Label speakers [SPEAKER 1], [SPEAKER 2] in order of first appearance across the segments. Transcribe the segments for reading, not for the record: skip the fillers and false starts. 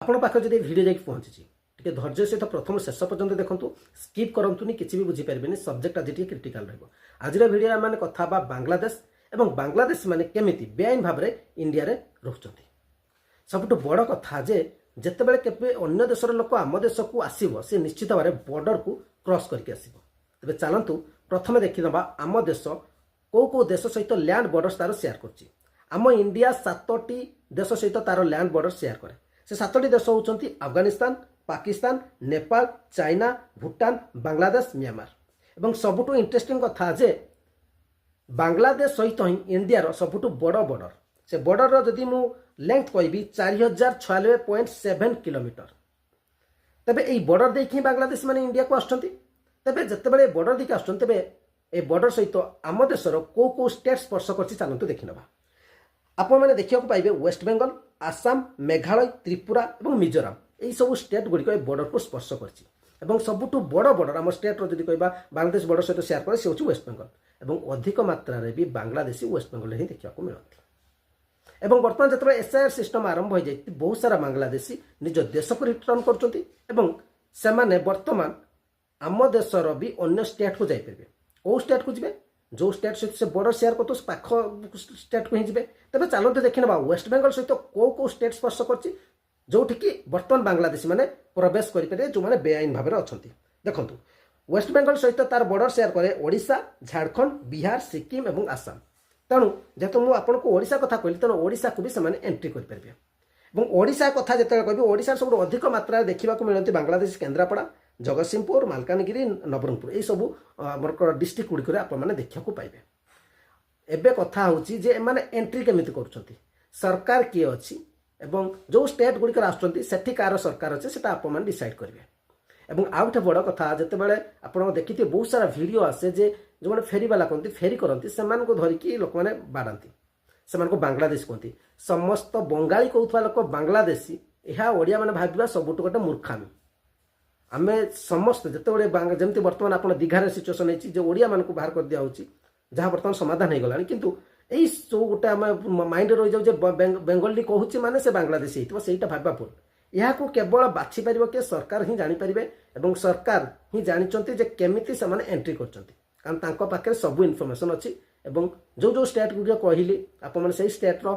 [SPEAKER 1] आपन पाखे जब भिडियो जाकि पहुँची टे धैर्य सहित प्रथम शेष पर्यंत देखूँ स्किप करूँ कि बुझीपारे सब्जेक्ट आज क्रिटिकाल रज भिडियो आम कथा बांग्लादेश और बांग्लादेश माने केमिति बेआईन भाव में इंडिया रे रोचंती सबुठ बड़ कथा जे जितेबाला केवे अन्य देशर लोक आम देश को आसब सी निश्चित भाव में बॉर्डर को क्रॉस करके आसब तेरे चलतु प्रथम देखीना आम देश कौ देश सहित लैंड बॉर्डर तार शेयर कर आम इंडिया 7टी देश सहित तार लैंड बॉर्डर शेयर करे से 7टी देश होती अफगानिस्तान पाकिस्तान नेपाल चाइना भूटान बांग्लादेश म्यांमार एवं सबुठ इंटरेस्टिंग कथा जे बांग्लादेश सहित ही इंडिया सबुठ बड़ बॉर्डर से बॉर्डर जदि मु लेंथ कहबी 4096.7 किलोमीटर तेबे एई बॉर्डर देखि बांग्लादेश माने इंडिया को आछंती तेबे जतेबेले बॉर्डर देखि आछन तेबे ए बॉर्डर सहित आम देशर को स्टेट स्पर्श करछि चलंतु देखिनबा आपण माने देखिया को पाइबे वेस्ट बेंगल आसाम मेघालय त्रिपुरा और मिजोराम यही सब स्टेट गुड़िक बॉर्डर को स्पर्श करछि एवं सबुठु बड़ बॉर्डर आम स्टेट रो जदि कहबा बांग्लादेश बॉर्डर सहित शेयर करे से होछि वेस्ट बेंगल एवं अधिक मात्रा रे भी बांग्लादेशी वेस्ट बेंगल ही देखिया को मिलती एवं बर्तमान जो एसआईआर सिस्टम आरंभ हो जाए बहुत सारा बांग्लादेशी निज देश को रिटर्न कर बर्तमान आम देशर भी अन्य स्टेट को जापर कौ स्टेट को जी जो स्टेट सहित से बॉर्डर शेयर कर पाख स्टेट को ही जी तेज चलते देखने वेस्ट बेंगल सहित कौ स्टेट स्पर्श कर जोठिकी बर्तमान बांग्लादेशी मैंने प्रवेश करेंगे जो मैंने बेआईन भाव में अच्छा देखो वेस्ट बेंगल सहित तार बॉर्डर शेयर करे ओडिशा झारखंड बिहार सिक्किम और आसाम तेणु जेहेतु मुझे आपको ओडिशा कथा कहली तेणु ओडिशा को भी से एंट्री करेंगे और ओडिशा कथा जिते कह ओडिशा सब अधिक मात्रा देखा मिलती बांग्लादेश केन्द्रापड़ा जगतसिंहपुर मालकानगिरी नवरंगपुर यही सब डिस्ट्रिक्ट गुड़िक आपने देखा पाइबे एबे कथा होची जे माने एंट्री केमिति करूछंती सरकार किए अच्छी एवं जो स्टेट गुड़िक आसुँच कार सरकार अच्छे से आप डिसाइड करेंगे और आउ गए बड़ कथा जिते बड़े आप देखिए बहुत सारा वीडियो आसे जे जो मैंने फेरी वाला कहते फेरी करती से धरिकी लोक मैंने बाड़ाती से बांग्लादेश कहती समस्त बंगाली कहूला लोक बांग्लादेशी यह ओडिया मैंने भाविया सबुठ गोटे मूर्खामी आम समस्त जिते बड़े जमी बर्तमान आप दीघार सिचुएसन है ओडिया मानक बाहर कर दिया जहाँ बर्तमान समाधान हो गला किंतु यही जो गोटे आम माइंड रही जाऊ बेंगली कहूँ माने से बांग्लादेशी होता है भाबा भूल यह केवल बाछि पार किए सरकार ही जानीपारे और सरकार ही जानते केमिति से एंट्री कर पाखे सब इनफर्मेशन अच्छी और जो जो स्टेट गुड़िक कहली आप स्टेट्र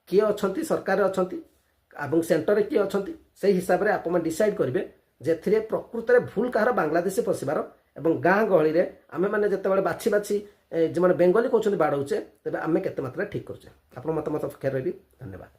[SPEAKER 1] किए अच्छा सरकार अच्छा सेंटर किए अच्छा से हिसाब से आप डिसाइड करेंगे जे प्रकृत में भूल कहार बांग्लादेशी पशिबार और गाँ गहली में आम मैंने जिते बाछि बाछि जो मैंने बेंगली कहते बाड़ौचे तेज आम केते मात्रा ठीक करुचे आप मत रही धन्यवाद।